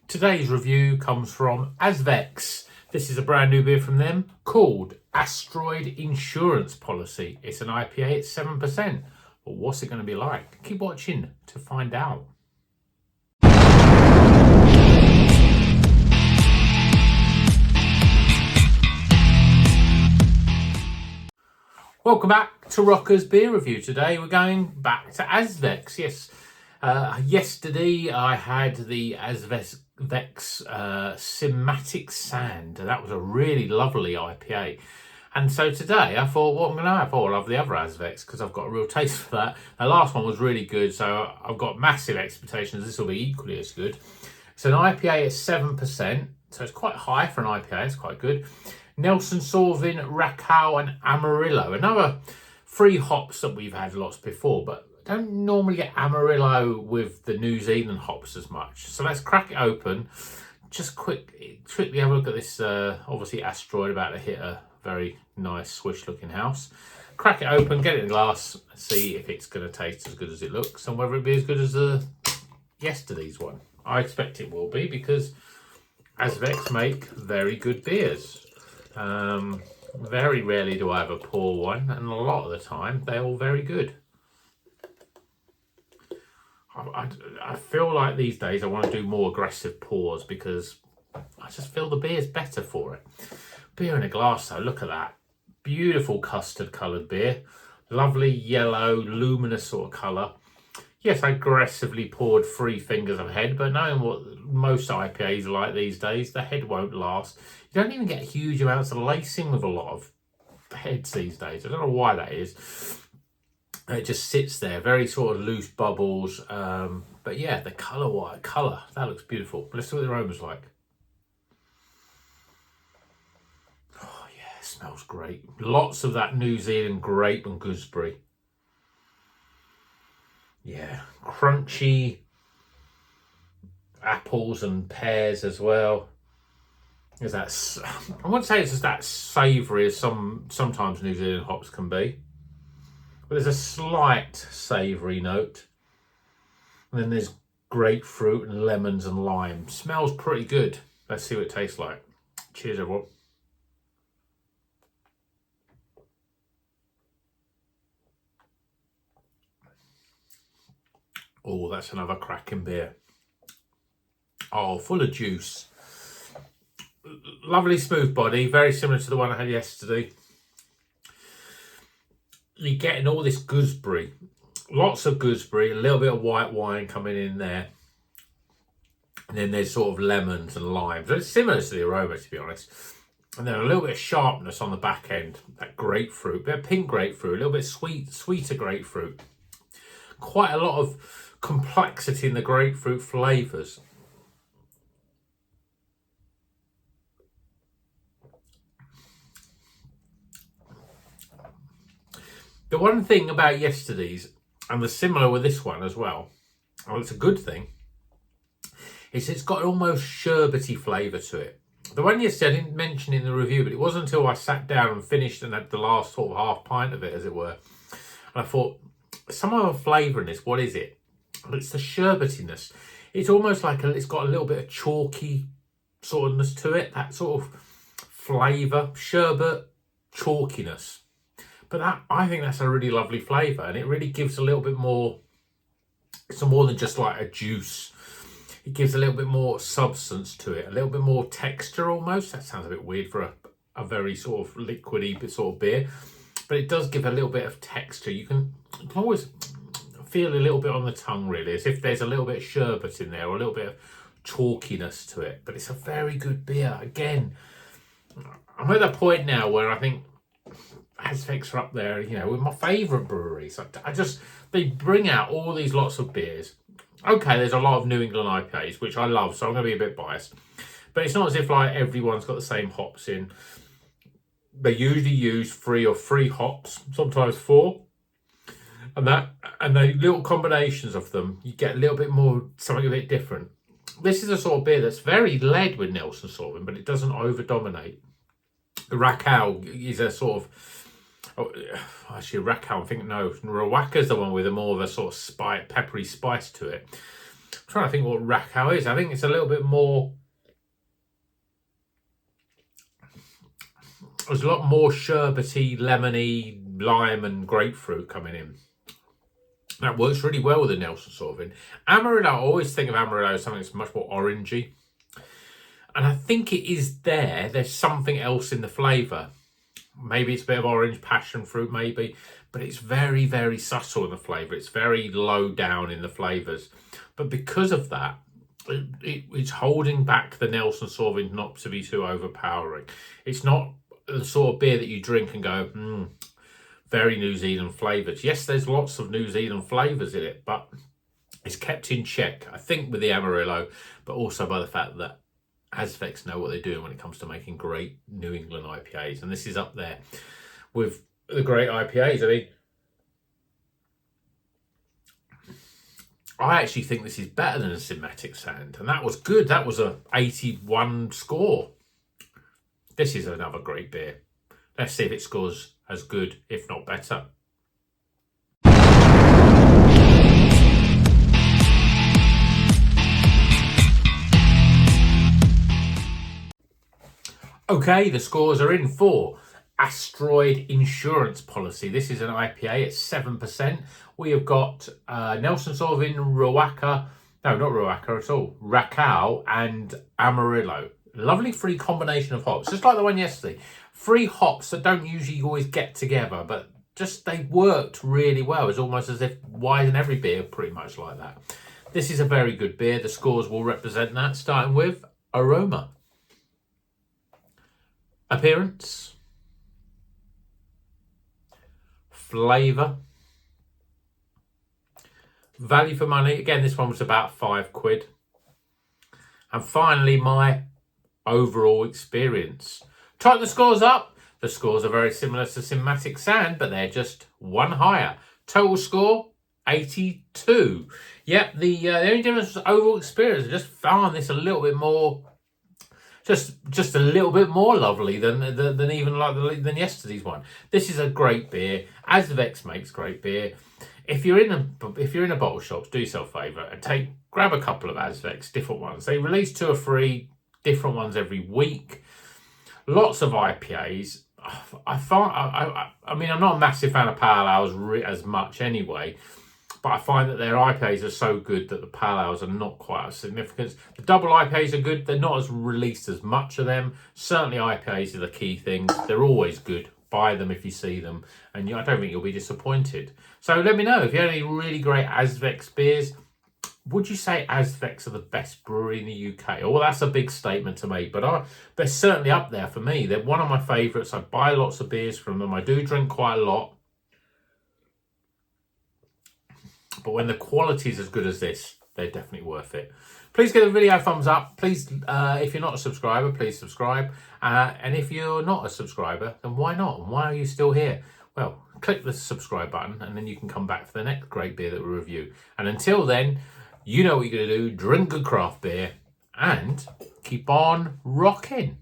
Today's review comes from Azvex. This is a brand new beer from them called Asteroid Insurance Policy. It's an IPA, it's 7%. But what's it going to be like? Keep watching to find out. Welcome back to Rocker's Beer Review. Today we're going back to Azvex. Yes, yesterday I had the Azvex Cymatic Sand. That was a really lovely IPA. And so today I thought, what I'm going to have? Oh, I'll have the other Azvex because I've got a real taste for that. The last one was really good, so I've got massive expectations. This will be equally as good. It's an IPA at 7%, so it's quite high for an IPA. It's quite good. Nelson Sauvin, Raquel and Amarillo. Another three hops that we've had lots before, but don't normally get Amarillo with the New Zealand hops as much. So let's crack it open. Just quickly have a look at this, obviously Asteroid about to hit a very nice swish looking house. Crack it open, get it in glass, see if it's going to taste as good as it looks and whether it be as good as yesterday's one. I expect it will be because Azvex make very good beers. Very rarely do I have a poor one, and a lot of the time they're all very good. I feel like these days I want to do more aggressive pours because I just feel the beer's better for it. Beer in a glass though, look at that. Beautiful custard coloured beer. Lovely yellow, luminous sort of colour. Yes, I aggressively poured 3 fingers of head, but knowing what most IPAs are like these days, the head won't last. You don't even get huge amounts of lacing with a lot of heads these days. I don't know why that is. It just sits there, very sort of loose bubbles. But yeah, the colour, that looks beautiful. Let's see what the aroma's like. Oh yeah, it smells great. Lots of that New Zealand grape and gooseberry. Yeah, crunchy apples and pears as well. There's that, I wouldn't say it's just that savoury as sometimes New Zealand hops can be. But there's a slight savoury note. And then there's grapefruit and lemons and lime. Smells pretty good. Let's see what it tastes like. Cheers, everyone. Oh, that's another cracking beer. Oh, full of juice. Lovely smooth body, very similar to the one I had yesterday. You're getting all this gooseberry. Lots of gooseberry, a little bit of white wine coming in there. And then there's sort of lemons and limes. It's similar to the aroma, to be honest. And then a little bit of sharpness on the back end. That grapefruit, a bit of pink grapefruit, a little bit sweeter grapefruit. Quite a lot of complexity in the grapefruit flavours. The one thing about yesterday's, and the similar with this one as well, it's a good thing, is it's got almost sherbety flavour to it. The one yesterday I didn't mention in the review, but it wasn't until I sat down and finished and had the last sort of half pint of it, as it were. And I thought, some other flavour in this, what is it? Well, it's the sherbetiness. It's almost like it's got a little bit of chalky sortness to it, that sort of flavour, sherbet, chalkiness. But I think that's a really lovely flavour, and it really gives a little bit more, it's more than just like a juice. It gives a little bit more substance to it, a little bit more texture almost. That sounds a bit weird for a very sort of liquidy sort of beer, but it does give a little bit of texture. You can always feel a little bit on the tongue, really, as if there's a little bit of sherbet in there or a little bit of chalkiness to it. But it's a very good beer. Again, I'm at that point now where I think Azvex are up there, you know, with my favourite breweries. They bring out all these lots of beers. Okay, there's a lot of New England IPAs, which I love, so I'm going to be a bit biased. But it's not as if like everyone's got the same hops in. They usually use 3 or 4 hops, sometimes 4. And the little combinations of them, you get a little bit more, something a bit different. This is a sort of beer that's very led with Nelson Sauvin, but it doesn't over-dominate. Raquel is a sort of, actually Raquel, I think, no, Rawaka's the one with a more of a sort of peppery spice to it. trying to think what Rakow is. I think it's a little bit more. There's a lot more sherbety, lemony, lime and grapefruit coming in. That works really well with the Nelson Sauvin. Amarillo, I always think of Amarillo as something that's much more orangey. And I think it is there. There's something else in the flavour. Maybe it's a bit of orange, passion fruit maybe. But it's very, very subtle in the flavour. It's very low down in the flavours. But because of that, it's holding back the Nelson Sauvin not to be too overpowering. It's not the sort of beer that you drink and go, very New Zealand flavours. Yes, there's lots of New Zealand flavours in it, but it's kept in check, I think, with the Amarillo, but also by the fact that Azvex know what they're doing when it comes to making great New England IPAs. And this is up there with the great IPAs. I mean, I actually think this is better than a Cinematic Sand. And that was good. That was a 81 score. This is another great beer. Let's see if it scores as good, if not better. Okay, the scores are in for Asteroid Insurance Policy. This is an IPA at 7%. We have got Nelson Sauvin, Rakow and Amarillo. Lovely free combination of hops, just like the one yesterday. Free hops that don't usually always get together, but just they worked really well. It's almost as if, why isn't every beer pretty much like that? This is a very good beer. The scores will represent that, starting with aroma. Appearance. Flavour. Value for money. Again, this one was about £5. And finally, my overall experience. Type the scores up. The scores are very similar to Cinematic Sand, but they're just one higher. Total score, 82. Yep, the only difference was overall experience. I just found this a little bit more, just a little bit more lovely than than yesterday's one. This is a great beer. Azvex makes great beer. If you're in a bottle shop, do yourself a favour and grab a couple of Azvex, different ones. They release 2 or 3 different ones every week. Lots of IPAs. I mean, I'm not a massive fan of pale ales as much anyway, but I find that their IPAs are so good that the pale ales are not quite as significant. The double IPAs are good. They're not as released as much of them. Certainly IPAs are the key things. They're always good. Buy them if you see them, and I don't think you'll be disappointed. So let me know if you have any really great Azvex beers. Would you say Azvex are the best brewery in the UK? Oh, well, that's a big statement to make, but they're certainly up there for me. They're one of my favourites. I buy lots of beers from them. I do drink quite a lot. But when the quality is as good as this, they're definitely worth it. Please give the video a thumbs up. Please, if you're not a subscriber, please subscribe. And if you're not a subscriber, then why not? And why are you still here? Well, click the subscribe button and then you can come back for the next great beer that we review. And until then, you know what you're going to do. Drink good craft beer and keep on rocking.